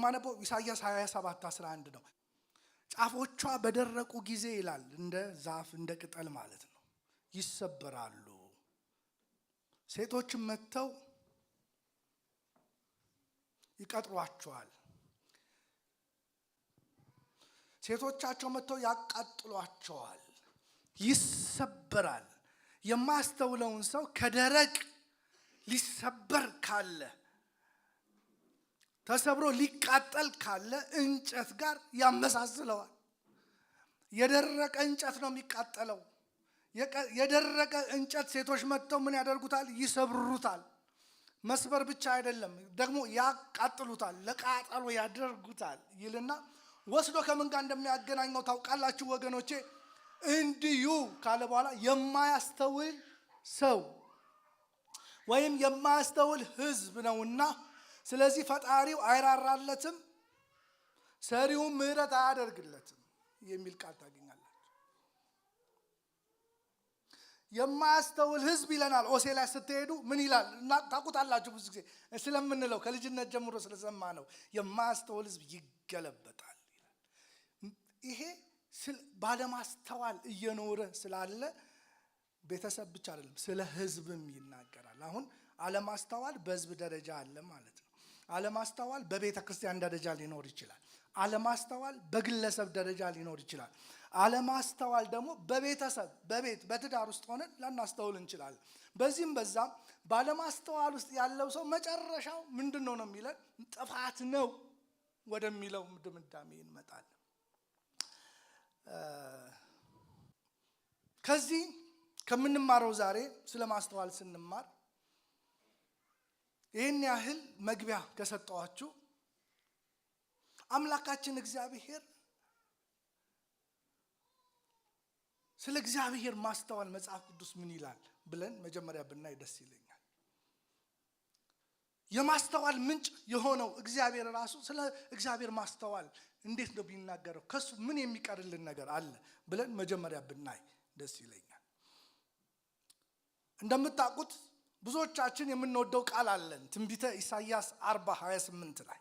የማነበው ኢሳይያስ 27:11 ነው። ጫፎቿ በደረቁ ጊዜ ይላል እንደ ዛፍ እንደ ቅጠል ማለት ነው ይሰበራሉ። ሴቶችም መጥተው ይቀጥሯቸዋል። ሴቶቻቸው መጥተው ያቃጥሏቸዋል። ይሰበራል። የማስተውለውን ሰው ከደረቅ ሊሰበር ካለ ተሰብሮ ሊቃጠል ካለ እንጨት ጋር ያመሳስለዋል። የደረቀ እንጨት ነው የሚቃጠለው። የደረቀ እንጨት ሴቶች መጥተው ምን ያደርጉታል? ይሰብሩታል። መስበር ብቻ አይደለም ደግሞ ያቃጥሉታል፣ ለቃጠሎ ያደርጉታል ይልና ወስዶ ከምን ጋር እንደሚያገናኘው ታውቃላችሁ ወገኖቼ? እንዲሁ ካለ በኋላ የማያስተውል ሰው ወይም የማያስተውል ሕዝብ ነውና ስለዚህ ፈጣሪው አይራራለትም፣ ሰሪውም ምሕረት አያደርግለትም የሚል ቃል ታገኛላችሁ። የማያስተውል ሕዝብ ይለናል። ሆሴ ላይ ስትሄዱ ምን ይላል? እና ታውቁታላችሁ ብዙ ጊዜ ስለምንለው ከልጅነት ጀምሮ ስለሰማ ነው። የማያስተውል ሕዝብ ይገለበጣል ይላል። ይሄ ባለማስተዋል እየኖረ ስላለ ቤተሰብ ብቻ አይደለም ስለ ሕዝብም ይናገራል። አሁን አለማስተዋል በሕዝብ ደረጃ አለ ማለት ነው። አለማስተዋል በቤተ ክርስቲያን ደረጃ ሊኖር ይችላል። አለማስተዋል በግለሰብ ደረጃ ሊኖር ይችላል። አለማስተዋል ደግሞ በቤተሰብ በቤት በትዳር ውስጥ ሆነን ላናስተውል እንችላለን። በዚህም በዛም ባለማስተዋል ውስጥ ያለው ሰው መጨረሻው ምንድነው ነው የሚለን? ጥፋት ነው ወደሚለው ድምዳሜ እንመጣለን። ከዚህ ከምንማረው ዛሬ ስለ ማስተዋል ስንማር ይህን ያህል መግቢያ ከሰጠዋችሁ አምላካችን እግዚአብሔር ስለ እግዚአብሔር ማስተዋል መጽሐፍ ቅዱስ ምን ይላል ብለን መጀመሪያ ብናይ ደስ ይለኛል። የማስተዋል ምንጭ የሆነው እግዚአብሔር ራሱ ስለ እግዚአብሔር ማስተዋል እንዴት ነው ቢናገረው? ከሱ ምን የሚቀርልን ነገር አለ ብለን መጀመሪያ ብናይ ደስ ይለኛል። እንደምታውቁት ብዙዎቻችን የምንወደው ቃል አለን። ትንቢተ ኢሳይያስ 40:28 ላይ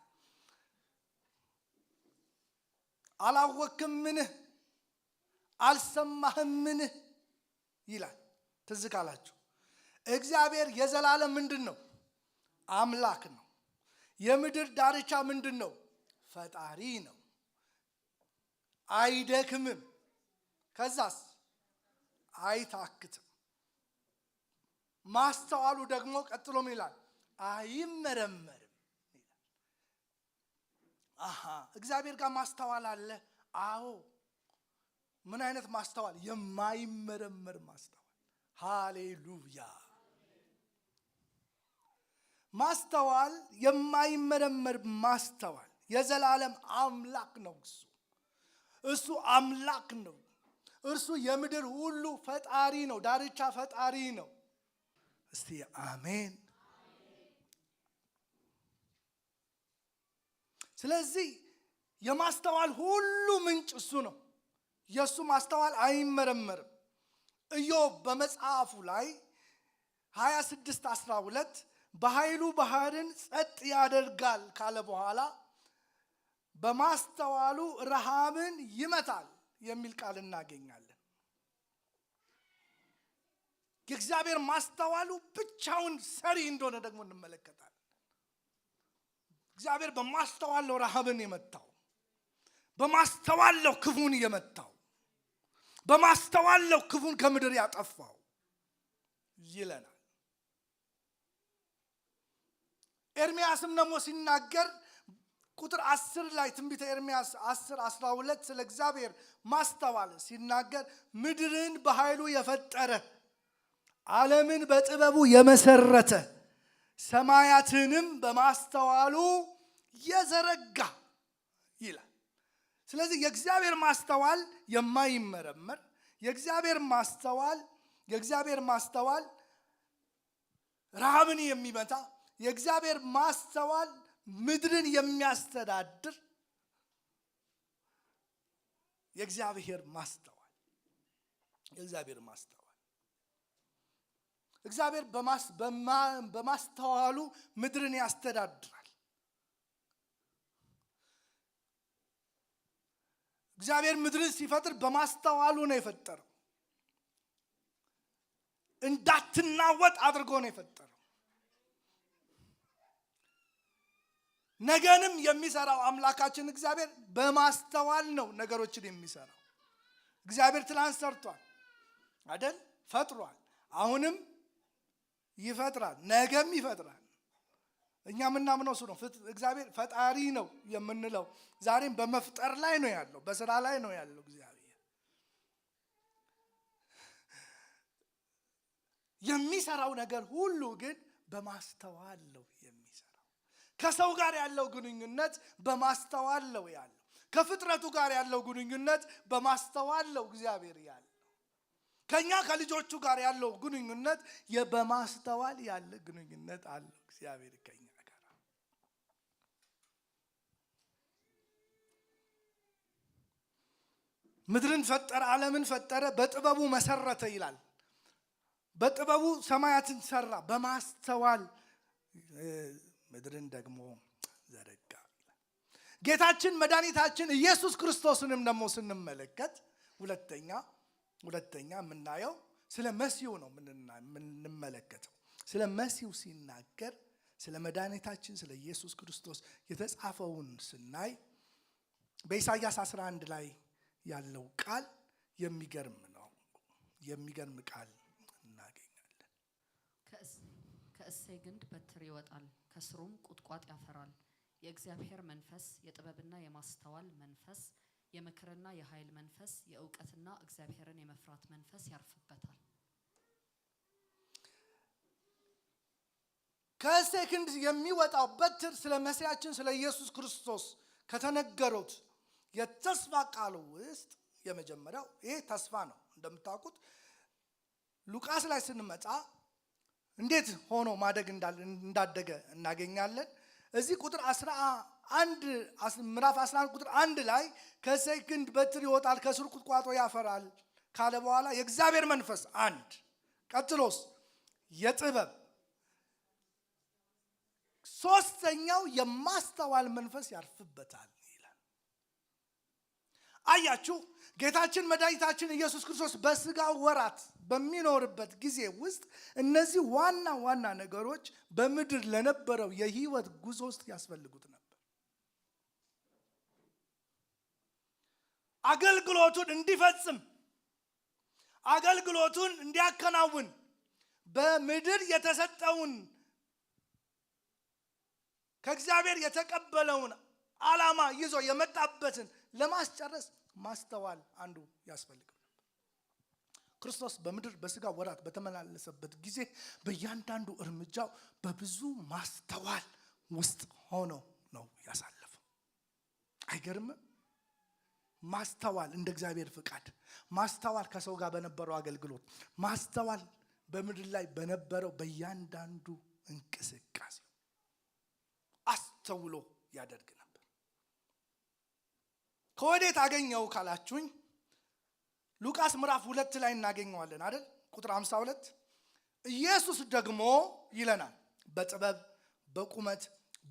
አላወክምን አልሰማህምን ይላል። ትዝ ካላችሁ እግዚአብሔር የዘላለም ምንድነው? አምላክ ነው። የምድር ዳርቻ ምንድነው? ፈጣሪ ነው። አይደክምም፣ ከዛስ አይታክትም። ማስተዋሉ ደግሞ ቀጥሎ ምን ይላል? አይመረመርም ይላል። እግዚአብሔር ጋር ማስተዋል አለ። አዎ። ምን አይነት ማስተዋል? የማይመረመር ማስተዋል። ሃሌሉያ። ማስተዋል የማይመረመር ማስተዋል የዘላለም አምላክ ነው። እሱ አምላክ ነው። እርሱ የምድር ሁሉ ፈጣሪ ነው። ዳርቻ ፈጣሪ ነው። እስቲ አሜን። ስለዚህ የማስተዋል ሁሉ ምንጭ እሱ ነው። የእሱ ማስተዋል አይመረመርም። ኢዮብ በመጽሐፉ ላይ 26:12 በኃይሉ ባህርን ጸጥ ያደርጋል ካለ በኋላ በማስተዋሉ ረሃብን ይመታል የሚል ቃል እናገኛለን። የእግዚአብሔር ማስተዋሉ ብቻውን ሰሪ እንደሆነ ደግሞ እንመለከታለን። እግዚአብሔር በማስተዋል ነው ረሃብን የመታው፣ በማስተዋል ነው ክፉን የመታው፣ በማስተዋል ነው ክፉን ከምድር ያጠፋው ይለናል። ኤርምያስም ደግሞ ሲናገር ቁጥር 10 ላይ ትንቢተ ኤርምያስ 10:12 ስለ እግዚአብሔር ማስተዋል ሲናገር ምድርን በኃይሉ የፈጠረ ዓለምን በጥበቡ የመሰረተ ሰማያትንም በማስተዋሉ የዘረጋ ይላል። ስለዚህ የእግዚአብሔር ማስተዋል የማይመረመር የእግዚአብሔር ማስተዋል ረሃብን የሚመታ የእግዚአብሔር ማስተዋል ምድርን የሚያስተዳድር የእግዚአብሔር ማስተዋል እግዚአብሔር በማስተዋሉ ምድርን ያስተዳድራል። እግዚአብሔር ምድርን ሲፈጥር በማስተዋሉ ነው የፈጠረው። እንዳትናወጥ አድርጎ ነው የፈጠረው። ነገንም የሚሰራው አምላካችን እግዚአብሔር በማስተዋል ነው ነገሮችን የሚሰራው። እግዚአብሔር ትላንት ሰርቷል አይደል? ፈጥሯል። አሁንም ይፈጥራል፣ ነገም ይፈጥራል። እኛ የምናምነው እሱ ነው። እግዚአብሔር ፈጣሪ ነው የምንለው ዛሬም በመፍጠር ላይ ነው ያለው፣ በስራ ላይ ነው ያለው። እግዚአብሔር የሚሰራው ነገር ሁሉ ግን በማስተዋል ነው የሚሰራው። ከሰው ጋር ያለው ግንኙነት በማስተዋል ነው ያለው። ከፍጥረቱ ጋር ያለው ግንኙነት በማስተዋል ነው እግዚአብሔር ያለው። ከኛ ከልጆቹ ጋር ያለው ግንኙነት በማስተዋል ያለ ግንኙነት አለው እግዚአብሔር ከኛ ጋር። ምድርን ፈጠረ፣ ዓለምን ፈጠረ፣ በጥበቡ መሰረተ ይላል። በጥበቡ ሰማያትን ሰራ፣ በማስተዋል ምድርን ደግሞ ዘረጋ። ጌታችን መድኃኒታችን ኢየሱስ ክርስቶስንም ደግሞ ስንመለከት ሁለተኛ የምናየው ስለ መሲሁ ነው የምንመለከተው። ስለ መሲሁ ሲናገር ስለ መድኃኒታችን ስለ ኢየሱስ ክርስቶስ የተጻፈውን ስናይ በኢሳይያስ 11 ላይ ያለው ቃል የሚገርም ነው። የሚገርም ቃል እናገኛለን። ከእሴይ ግንድ በትር ይወጣል፣ ከስሩም ቁጥቋጥ ያፈራል። የእግዚአብሔር መንፈስ የጥበብና የማስተዋል መንፈስ፣ የምክርና የኃይል መንፈስ፣ የእውቀትና እግዚአብሔርን የመፍራት መንፈስ ያርፍበታል። ከእሴይ ግንድ የሚወጣው በትር ስለ መሲያችን ስለ ኢየሱስ ክርስቶስ ከተነገሩት የተስፋ ቃሉ ውስጥ የመጀመሪያው ይሄ ተስፋ ነው። እንደምታውቁት ሉቃስ ላይ ስንመጣ እንዴት ሆኖ ማደግ እንዳደገ እናገኛለን። እዚህ ቁጥር 11 ምዕራፍ 11 ቁጥር 1 ላይ ከእሴይ ግንድ በትር ይወጣል ከስሩ ቁጥቋጦ ያፈራል ካለ በኋላ የእግዚአብሔር መንፈስ አንድ፣ ቀጥሎስ የጥበብ፣ ሶስተኛው የማስተዋል መንፈስ ያርፍበታል ይላል። አያችሁ፣ ጌታችን መድኃኒታችን ኢየሱስ ክርስቶስ በስጋ ወራት በሚኖርበት ጊዜ ውስጥ እነዚህ ዋና ዋና ነገሮች በምድር ለነበረው የህይወት ጉዞ ውስጥ ያስፈልጉት ነበር። አገልግሎቱን እንዲፈጽም፣ አገልግሎቱን እንዲያከናውን፣ በምድር የተሰጠውን ከእግዚአብሔር የተቀበለውን ዓላማ ይዞ የመጣበትን ለማስጨረስ ማስተዋል አንዱ ያስፈልገው ነበር። ክርስቶስ በምድር በስጋ ወራት በተመላለሰበት ጊዜ በእያንዳንዱ እርምጃው በብዙ ማስተዋል ውስጥ ሆኖ ነው ያሳለፈው። አይገርምም? ማስተዋል እንደ እግዚአብሔር ፍቃድ፣ ማስተዋል ከሰው ጋር በነበረው አገልግሎት፣ ማስተዋል በምድር ላይ በነበረው በእያንዳንዱ እንቅስቃሴ አስተውሎ ያደርግ ነበር። ከወዴት አገኘው ካላችሁኝ ሉቃስ ምዕራፍ 2 ላይ እናገኘዋለን አይደል? ቁጥር 52 ኢየሱስ ደግሞ ይለናል በጥበብ በቁመት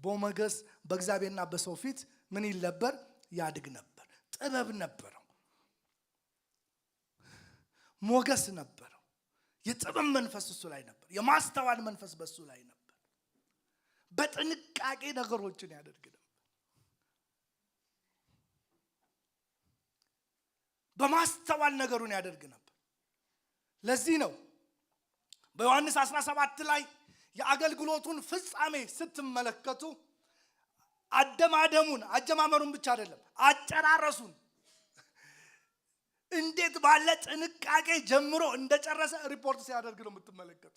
በሞገስ በእግዚአብሔርና በሰው ፊት ምን ይል ነበር? ያድግ ነበር። ጥበብ ነበረው፣ ሞገስ ነበረው። የጥበብ መንፈስ እሱ ላይ ነበር። የማስተዋል መንፈስ በሱ ላይ ነበር። በጥንቃቄ ነገሮችን ያደርግ ነበር። በማስተዋል ነገሩን ያደርግ ነበር። ለዚህ ነው በዮሐንስ 17 ላይ የአገልግሎቱን ፍጻሜ ስትመለከቱ አጀማመሩን ብቻ አይደለም አጨራረሱን እንዴት ባለ ጥንቃቄ ጀምሮ እንደጨረሰ ሪፖርት ሲያደርግ ነው የምትመለከቱት።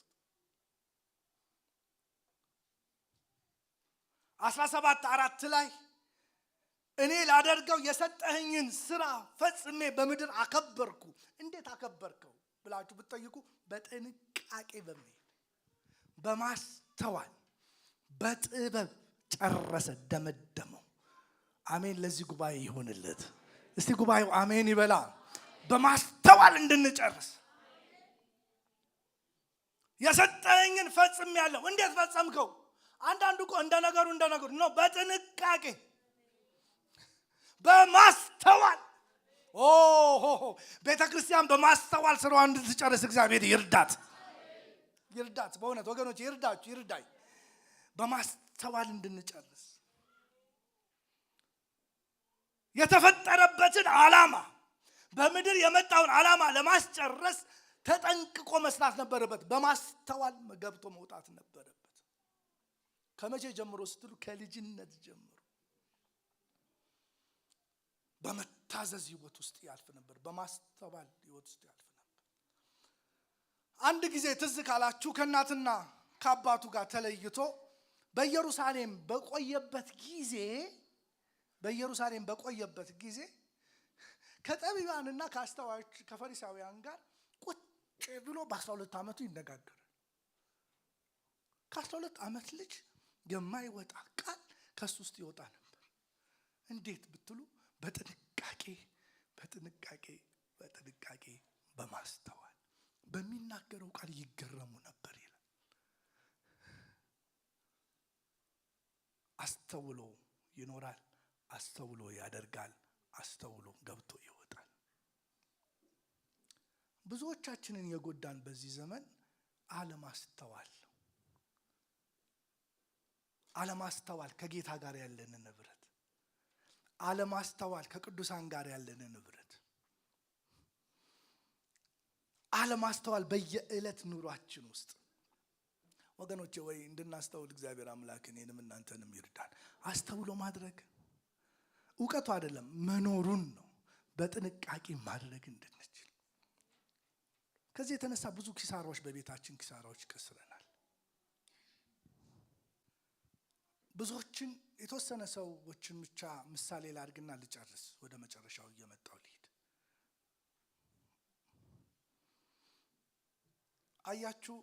17:4 ላይ እኔ ላደርገው የሰጠኸኝን ስራ ፈጽሜ በምድር አከበርኩ። እንዴት አከበርከው ብላችሁ ብትጠይቁ በጥንቃቄ በመሄድ በማስተዋል በጥበብ ጨረሰ፣ ደመደመው። አሜን። ለዚህ ጉባኤ ይሆንለት። እስቲ ጉባኤው አሜን ይበላ። በማስተዋል እንድንጨርስ የሰጠኸኝን ፈጽሜያለሁ። እንዴት ፈጸምከው? አንዳንዱ እኮ እንደ ነገሩ ነው። በጥንቃቄ በማስተዋል ቤተ ክርስቲያን በማስተዋል ስራዋን እንድትጨርስ እግዚአብሔር ይርዳት። በእውነት ወገኖች ይርዳኝ። በማስተዋል እንድንጨርስ የተፈጠረበትን ዓላማ በምድር የመጣውን ዓላማ ለማስጨረስ ተጠንቅቆ መስራት ነበረበት። በማስተዋል ገብቶ መውጣት ነበረበት። ከመቼ ጀምሮ ስትሉ ከልጅነት ጀምሮ በመታዘዝ ህይወት ውስጥ ያልፍ ነበር። በማስተዋል ህይወት ውስጥ ያልፍ ነበር። አንድ ጊዜ ትዝ ካላችሁ ከእናትና ከአባቱ ጋር ተለይቶ በኢየሩሳሌም በቆየበት ጊዜ ከጠቢባንና ከአስተዋዮች ከፈሪሳውያን ጋር ቁጭ ብሎ በ12 ዓመቱ ይነጋገራል። ከ12 ዓመት ልጅ የማይወጣ ቃል ከሱ ውስጥ ይወጣ ነበር። እንዴት ብትሉ በጥንቃቄ በማስተዋል በሚናገረው ቃል ይገረሙ ነበር ይላል። አስተውሎ ይኖራል፣ አስተውሎ ያደርጋል፣ አስተውሎ ገብቶ ይወጣል። ብዙዎቻችንን የጎዳን በዚህ ዘመን አለማስተዋል ከጌታ ጋር ያለንን ንብረት፣ አለማስተዋል ከቅዱሳን ጋር ያለንን ንብረት፣ አለማስተዋል በየዕለት ኑሯችን ውስጥ ወገኖቼ ወይ እንድናስተውል እግዚአብሔር አምላክ እኔንም እናንተንም ይርዳን። አስተውሎ ማድረግ እውቀቱ አይደለም መኖሩን ነው። በጥንቃቄ ማድረግ እንድንችል ከዚህ የተነሳ ብዙ ኪሳራዎች በቤታችን ኪሳራዎች ከስረናል። ብዙዎችን የተወሰነ ሰዎችን ብቻ ምሳሌ ላድርግና ልጨርስ። ወደ መጨረሻው እየመጣው ልሂድ። አያችሁ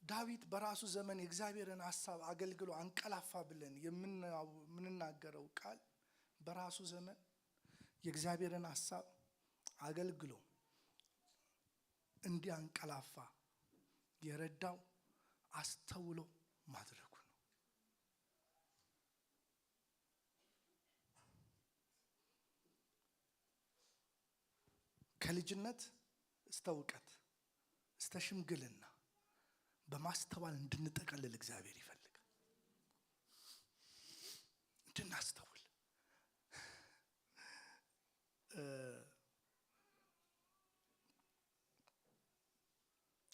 ዳዊት በራሱ ዘመን የእግዚአብሔርን ሐሳብ አገልግሎ አንቀላፋ ብለን የምንናገረው ቃል በራሱ ዘመን የእግዚአብሔርን ሐሳብ አገልግሎ እንዲያንቀላፋ የረዳው አስተውሎ ማድረጉ ነው። ከልጅነት እስከ እውቀት እስከ ሽምግልና በማስተዋል እንድንጠቀልል እግዚአብሔር ይፈልጋል። እንድናስተውል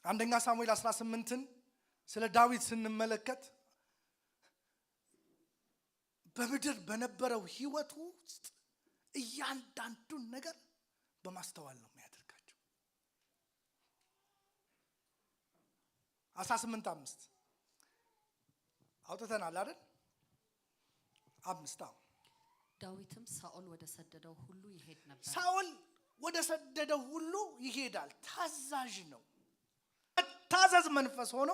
አንደኛ ሳሙኤል 18ን ስለ ዳዊት ስንመለከት በምድር በነበረው ህይወቱ ውስጥ እያንዳንዱን ነገር በማስተዋል ነው የሚያደርጋቸው። 18:5 አውጥተናል አይደል? 5 ዳዊትም ሳኦል ወደ ሰደደው ሁሉ ይሄድ ነበር። ሳኦል ወደ ሰደደው ሁሉ ይሄዳል። ታዛዥ ነው። ታዘዝ መንፈስ ሆኖ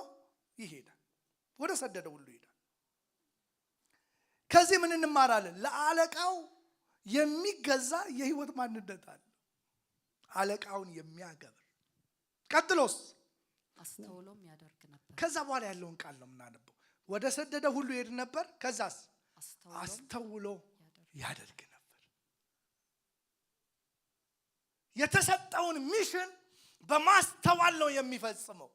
ይሄዳል። ወደ ሰደደው ሁሉ ይሄዳል። ከዚህ ምን እንማራለን? ለአለቃው የሚገዛ የህይወት ማንነት አለ። አለቃውን የሚያከብር። ቀጥሎስ አስተውሎም ያደርግ ነበር። ከዛ በኋላ ያለውን ቃል ነው የምናነበው። ወደ ሰደደው ሁሉ ይሄድ ነበር። ከዛስ አስተውሎ ያደርግ ነበር። የተሰጠውን ሚሽን በማስተዋል ነው የሚፈጽመው።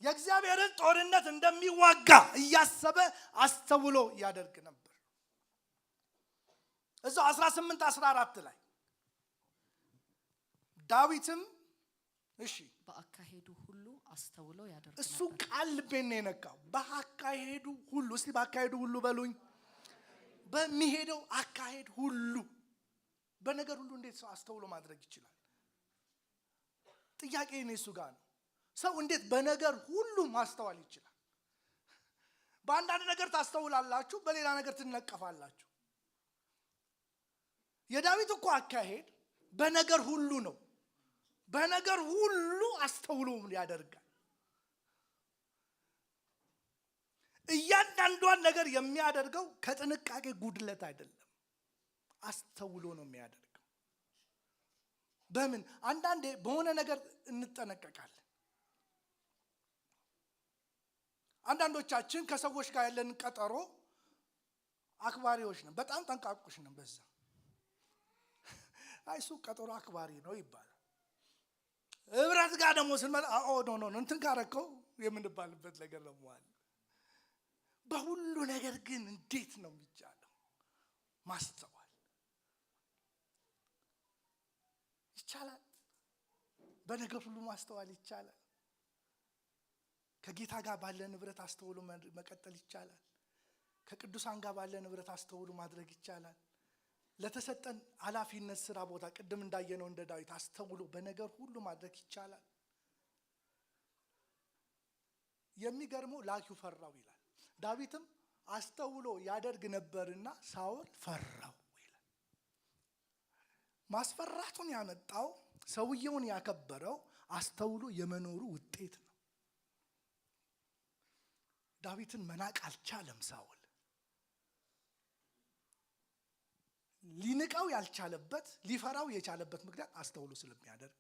የእግዚአብሔርን ጦርነት እንደሚዋጋ እያሰበ አስተውሎ ያደርግ ነበር። እዛው 18:14 ላይ ዳዊትም በአካሄዱ ሁሉ አስተውሎ ያደርግ ነበር። እሱ ቃል ልቤን ነው የነካው። በአካሄዱ ሁሉ፣ እስቲ በአካሄዱ ሁሉ በሉኝ። በሚሄደው አካሄድ ሁሉ፣ በነገር ሁሉ እንዴት ሰው አስተውሎ ማድረግ ይችላል? ጥያቄ ነው እሱ ጋር ነው። ሰው እንዴት በነገር ሁሉ ማስተዋል ይችላል? በአንዳንድ ነገር ታስተውላላችሁ፣ በሌላ ነገር ትነቀፋላችሁ። የዳዊት እኮ አካሄድ በነገር ሁሉ ነው። በነገር ሁሉ አስተውሎ ያደርጋል። እያንዳንዷን ነገር የሚያደርገው ከጥንቃቄ ጉድለት አይደለም፣ አስተውሎ ነው የሚያደርገው። በምን አንዳንዴ በሆነ ነገር እንጠነቀቃለን። አንዳንዶቻችን ከሰዎች ጋር ያለን ቀጠሮ አክባሪዎች ነን፣ በጣም ጠንቃቆች ነን በዛ። እሱ ቀጠሮ አክባሪ ነው ይባላል። ህብረት ጋር ደግሞ ስንመጣ ኖ እንትን ካረከው የምንባልበት ነገር ደግሞ አለ። በሁሉ ነገር ግን እንዴት ነው የሚቻለው? ማስተዋል ይቻላል። በነገር ሁሉ ማስተዋል ይቻላል። ከጌታ ጋር ባለ ንብረት አስተውሎ መቀጠል ይቻላል። ከቅዱሳን ጋር ባለ ንብረት አስተውሎ ማድረግ ይቻላል። ለተሰጠን ኃላፊነት ስራ ቦታ ቅድም እንዳየነው እንደ ዳዊት አስተውሎ በነገር ሁሉ ማድረግ ይቻላል። የሚገርመው ላኪው ፈራው ይላል። ዳዊትም አስተውሎ ያደርግ ነበርና ሳኦል ፈራው ይላል። ማስፈራቱን ያመጣው ሰውየውን ያከበረው አስተውሎ የመኖሩ ውጤት ነው። ዳዊትን መናቅ አልቻለም ሳኦል። ሊንቀው ያልቻለበት ሊፈራው የቻለበት ምክንያት አስተውሎ ስለሚያደርግ።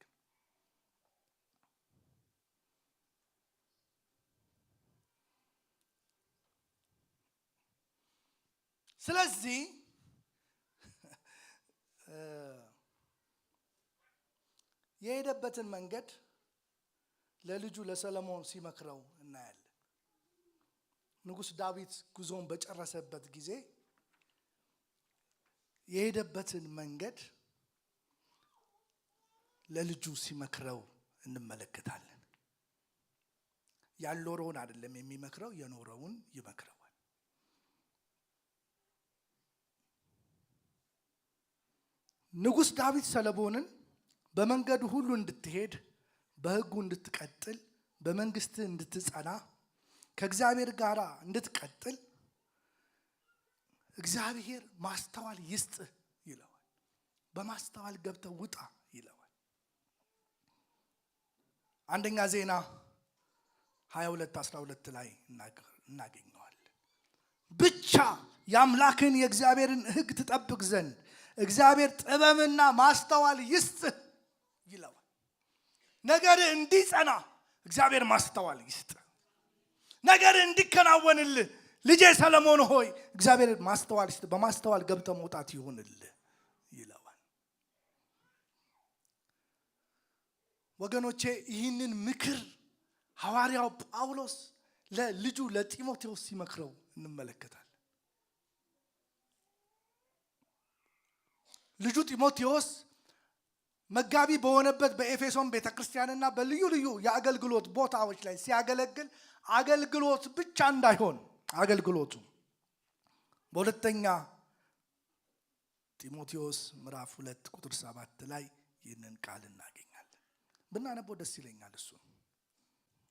ስለዚህ የሄደበትን መንገድ ለልጁ ለሰሎሞን ሲመክረው እናያለን። ንጉሥ ዳዊት ጉዞውን በጨረሰበት ጊዜ የሄደበትን መንገድ ለልጁ ሲመክረው እንመለከታለን። ያልኖረውን አይደለም የሚመክረው፣ የኖረውን ይመክረዋል። ንጉሥ ዳዊት ሰሎሞንን በመንገዱ ሁሉ እንድትሄድ፣ በሕጉ እንድትቀጥል፣ በመንግስት እንድትጸና፣ ከእግዚአብሔር ጋር እንድትቀጥል እግዚአብሔር ማስተዋል ይስጥህ ይለዋል። በማስተዋል ገብተህ ውጣ ይለዋል። አንደኛ ዜና 22:12 ላይ እናገኘዋለን። ብቻ የአምላክን የእግዚአብሔርን ሕግ ትጠብቅ ዘንድ እግዚአብሔር ጥበብና ማስተዋል ይስጥህ ይለዋል። ነገር እንዲጸና እግዚአብሔር ማስተዋል ይስጥህ። ነገር እንዲከናወንልህ ልጄ ሰሎሞን ሆይ እግዚአብሔር ማስተዋል ይስጥህ፣ በማስተዋል ገብተህ መውጣት ይሁንልህ ይለዋል። ወገኖቼ ይህንን ምክር ሐዋርያው ጳውሎስ ለልጁ ለጢሞቴዎስ ሲመክረው እንመለከታለን። ልጁ ጢሞቴዎስ መጋቢ በሆነበት በኤፌሶን ቤተክርስቲያንና በልዩ ልዩ የአገልግሎት ቦታዎች ላይ ሲያገለግል አገልግሎት ብቻ እንዳይሆን አገልግሎቱ በሁለተኛ ጢሞቴዎስ ምዕራፍ 2:7 ላይ ይህንን ቃል እናገኛለን። ብናነበው ደስ ይለኛል። እሱ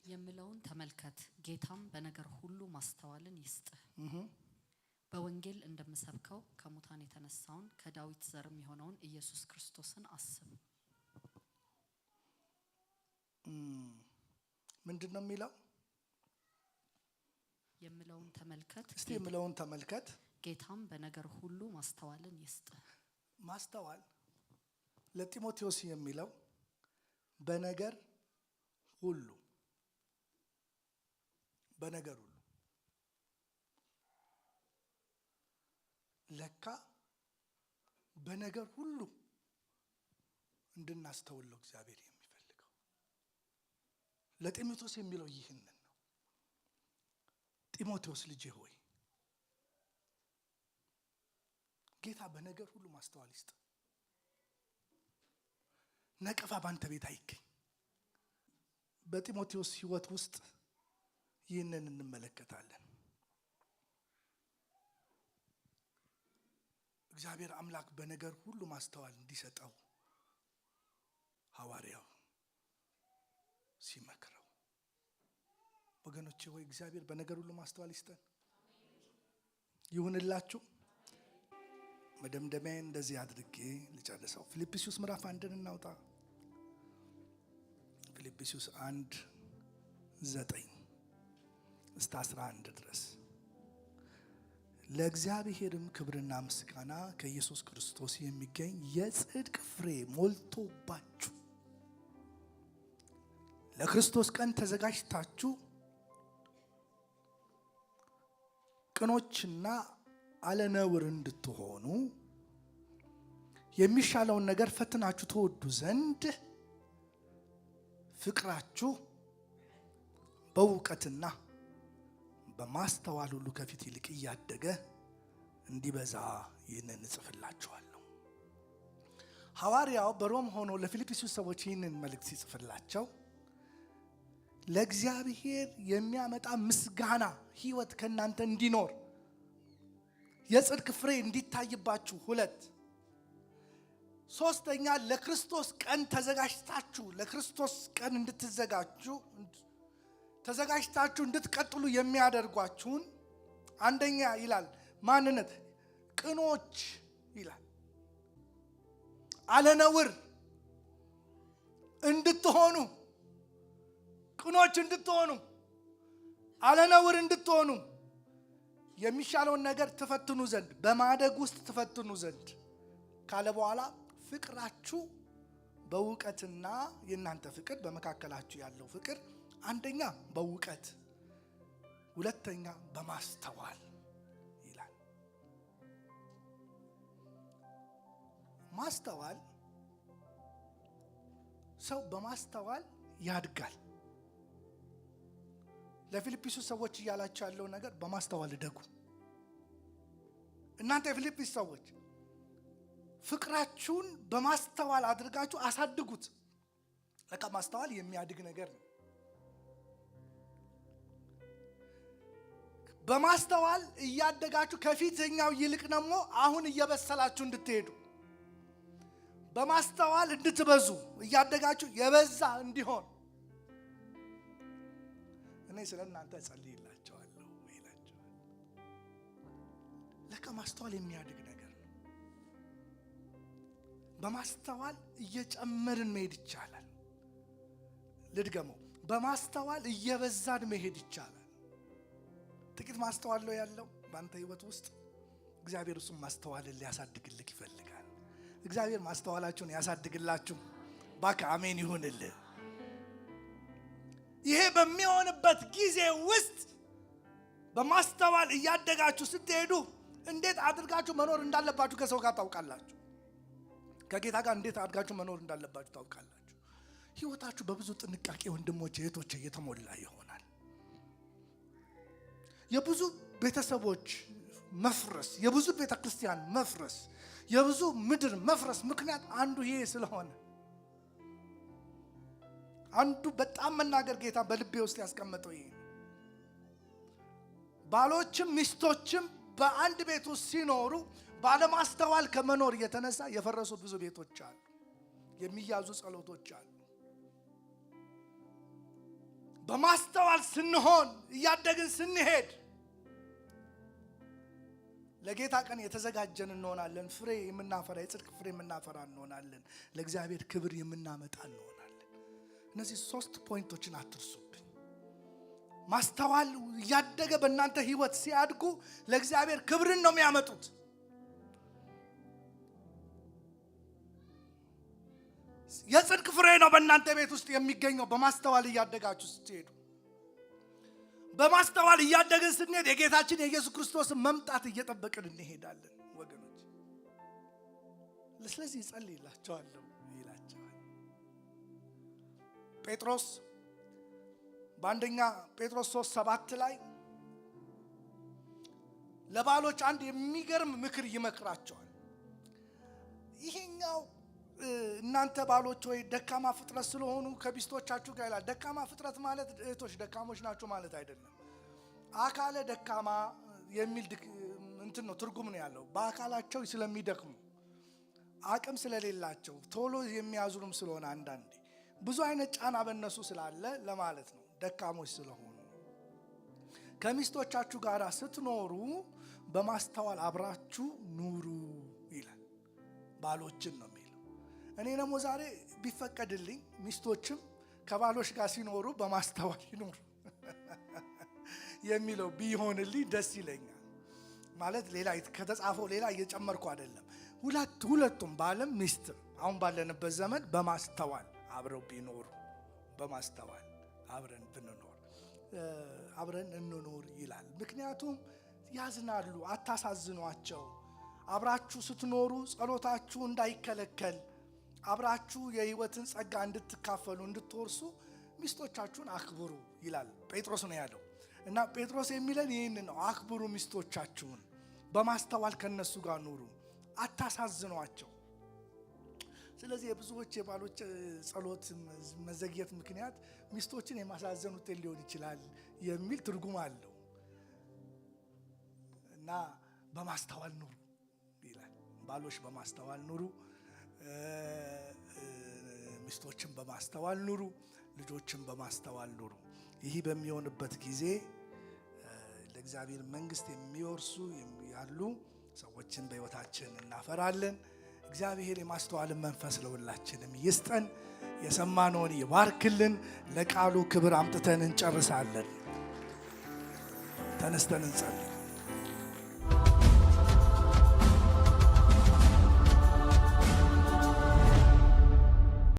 የምለውን ተመልከት፣ ጌታም በነገር ሁሉ ማስተዋልን ይስጥህ። በወንጌል እንደምሰብከው ከሙታን የተነሳውን ከዳዊት ዘርም የሆነውን ኢየሱስ ክርስቶስን አስብ። ምንድነው የሚለው? የምለውን ተመልከት። እስቲ የምለውን ተመልከት። ጌታም በነገር ሁሉ ማስተዋልን ይስጥህ። ማስተዋል ለጢሞቴዎስ የሚለው በነገር ሁሉ፣ በነገር ሁሉ ለካ በነገር ሁሉ እንድናስተውለው እግዚአብሔር የሚፈልገው ለጢሞቴዎስ የሚለው ይህንን ነው። ጢሞቴዎስ ልጄ ሆይ ጌታ በነገር ሁሉ ማስተዋል ይስጥ። ነቀፋ ባንተ ቤት አይገኝ። በጢሞቴዎስ ሕይወት ውስጥ ይህንን እንመለከታለን። እግዚአብሔር አምላክ በነገር ሁሉ ማስተዋል እንዲሰጠው ሐዋርያው ሲመክረው፣ ወገኖቼ ሆይ እግዚአብሔር በነገር ሁሉ ማስተዋል ይስጠን። ይሁንላችሁ። መደምደሚያ እንደዚህ አድርጌ ልጨርሰው። ፊልጵስዩስ ምዕራፍ 1 እናውጣ። ፊልጵስዩስ 1:9 እስከ 11 ድረስ ለእግዚአብሔርም ክብርና ምስጋና ከኢየሱስ ክርስቶስ የሚገኝ የጽድቅ ፍሬ ሞልቶባችሁ ለክርስቶስ ቀን ተዘጋጅታችሁ ቅኖችና አለነውር እንድትሆኑ የሚሻለውን ነገር ፈትናችሁ ተወዱ ዘንድ ፍቅራችሁ በእውቀትና በማስተዋል ሁሉ ከፊት ይልቅ እያደገ እንዲበዛ ይህንን እጽፍላችኋለሁ። ሐዋርያው በሮም ሆኖ ለፊልጵስዩስ ሰዎች ይህንን መልእክት ሲጽፍላቸው ለእግዚአብሔር የሚያመጣ ምስጋና ሕይወት ከእናንተ እንዲኖር የጽድቅ ፍሬ እንዲታይባችሁ፣ 2 ሶስተኛ ለክርስቶስ ቀን ተዘጋጅታችሁ ለክርስቶስ ቀን ተዘጋጅታችሁ እንድትቀጥሉ የሚያደርጓችሁን አንደኛ ይላል ማንነት ቅኖች ይላል አለነውር እንድትሆኑ፣ ቅኖች እንድትሆኑ፣ አለነውር እንድትሆኑ የሚሻለውን ነገር ትፈትኑ ዘንድ በማደግ ውስጥ ትፈትኑ ዘንድ ካለ በኋላ ፍቅራችሁ በእውቀትና የእናንተ ፍቅር በመካከላችሁ ያለው ፍቅር አንደኛ በእውቀት፣ ሁለተኛ በማስተዋል ይላል። ማስተዋል ሰው በማስተዋል ያድጋል። ለፊልጵስዩስ ሰዎች እያላቸው ያለው ነገር በማስተዋል እደጉ። እናንተ የፊልጵስ ሰዎች ፍቅራችሁን በማስተዋል አድርጋችሁ አሳድጉት። ለካ ማስተዋል የሚያድግ ነገር ነው። በማስተዋል እያደጋችሁ ከፊተኛው ይልቅ ደግሞ አሁን እየበሰላችሁ እንድትሄዱ፣ በማስተዋል እንድትበዙ እያደጋችሁ የበዛ እንዲሆን እኔ ስለ እናንተ እጸልይላችኋለሁ ይላችኋል። ለካ ማስተዋል የሚያድግ ነገር ነው። በማስተዋል እየጨመርን መሄድ ይቻላል። ልድገመው፣ በማስተዋል እየበዛን መሄድ ይቻላል። ጥቂት ማስተዋል ነው ያለው በአንተ ህይወት ውስጥ። እግዚአብሔር እሱም ማስተዋልን ሊያሳድግልህ ይፈልጋል። እግዚአብሔር ማስተዋላችሁን ያሳድግላችሁ። ባካ አሜን ይሁንልህ። ይሄ በሚሆንበት ጊዜ ውስጥ በማስተዋል እያደጋችሁ ስትሄዱ እንዴት አድርጋችሁ መኖር እንዳለባችሁ ከሰው ጋር ታውቃላችሁ። ከጌታ ጋር እንዴት አድርጋችሁ መኖር እንዳለባችሁ ታውቃላችሁ። ህይወታችሁ በብዙ ጥንቃቄ ወንድሞቼ እህቶቼ እየተሞላ ይሆናል። የብዙ ቤተሰቦች መፍረስ፣ የብዙ ቤተክርስቲያን መፍረስ፣ የብዙ ምድር መፍረስ ምክንያት አንዱ ይሄ ስለሆነ አንዱ በጣም መናገር ጌታ በልቤ ውስጥ ያስቀመጠው ይሄ ባሎችም ሚስቶችም በአንድ ቤት ውስጥ ሲኖሩ ባለማስተዋል ከመኖር የተነሳ የፈረሱ ብዙ ቤቶች አሉ። የሚያዙ ጸሎቶች አሉ። በማስተዋል ስንሆን እያደግን ስንሄድ ለጌታ ቀን የተዘጋጀን እንሆናለን። ፍሬ የምናፈራ የጽድቅ ፍሬ የምናፈራ እንሆናለን። ለእግዚአብሔር ክብር የምናመጣ እንሆናለን። እነዚህ 3 ፖይንቶችን አትርሱብኝ። ማስተዋል እያደገ በእናንተ ህይወት ሲያድጉ ለእግዚአብሔር ክብርን ነው የሚያመጡት። የጽድቅ ፍሬ ነው በእናንተ ቤት ውስጥ የሚገኘው በማስተዋል እያደጋችሁ ስትሄዱ። በማስተዋል እያደግን ስንሄድ የጌታችን የኢየሱስ ክርስቶስን መምጣት እየጠበቅን እንሄዳለን ወገኖች። ስለዚህ እጸልይላችኋለሁ ይላቸዋል ጴጥሮስ በአንደኛ ጴጥሮስ 3:7 ላይ ለባሎች አንድ የሚገርም ምክር ይመክራቸዋል። ይሄኛው እናንተ ባሎች ወይ ደካማ ፍጥረት ስለሆኑ ከሚስቶቻችሁ ጋር ይላል። ደካማ ፍጥረት ማለት እህቶች ደካሞች ናቸው ማለት አይደለም። አካለ ደካማ የሚል እንትን ነው ትርጉም ነው ያለው። በአካላቸው ስለሚደክሙ አቅም ስለሌላቸው ቶሎ የሚያዙንም ስለሆነ አንዳንዴ ብዙ አይነት ጫና በእነሱ ስላለ ለማለት ነው። ደካሞች ስለሆኑ ከሚስቶቻችሁ ጋር ስትኖሩ በማስተዋል አብራችሁ ኑሩ ይላል። ባሎችን ነው የሚለው። እኔ ደግሞ ዛሬ ቢፈቀድልኝ ሚስቶችም ከባሎች ጋር ሲኖሩ በማስተዋል ይኖሩ የሚለው ቢሆንልኝ ደስ ይለኛል። ማለት ሌላ ከተጻፈው ሌላ እየጨመርኩ አይደለም። ሁለቱም ባለም ሚስትም አሁን ባለንበት ዘመን በማስተዋል አብረው ቢኖሩ፣ በማስተዋል አብረን ብንኖር አብረን እንኖር ይላል። ምክንያቱም ያዝናሉ። አታሳዝኗቸው። አብራችሁ ስትኖሩ ጸሎታችሁ እንዳይከለከል፣ አብራችሁ የሕይወትን ጸጋ እንድትካፈሉ እንድትወርሱ ሚስቶቻችሁን አክብሩ ይላል ጴጥሮስ ነው ያለው። እና ጴጥሮስ የሚለን ይህን ነው። አክብሩ ሚስቶቻችሁን፣ በማስተዋል ከነሱ ጋር ኑሩ፣ አታሳዝኗቸው። ስለዚህ የብዙዎች የባሎች ጸሎት መዘግየት ምክንያት ሚስቶችን የማሳዘን ውጤት ሊሆን ይችላል የሚል ትርጉም አለው። እና በማስተዋል ኑሩ ይላል። ባሎች በማስተዋል ኑሩ፣ ሚስቶችን በማስተዋል ኑሩ፣ ልጆችን በማስተዋል ኑሩ። ይህ በሚሆንበት ጊዜ ለእግዚአብሔር መንግሥት የሚወርሱ ያሉ ሰዎችን በሕይወታችን እናፈራለን። እግዚአብሔር የማስተዋልን መንፈስ ለሁላችንም ይስጠን። የሰማነውን ይባርክልን። ለቃሉ ክብር አምጥተን እንጨርሳለን። ተነስተን እንጸልይ።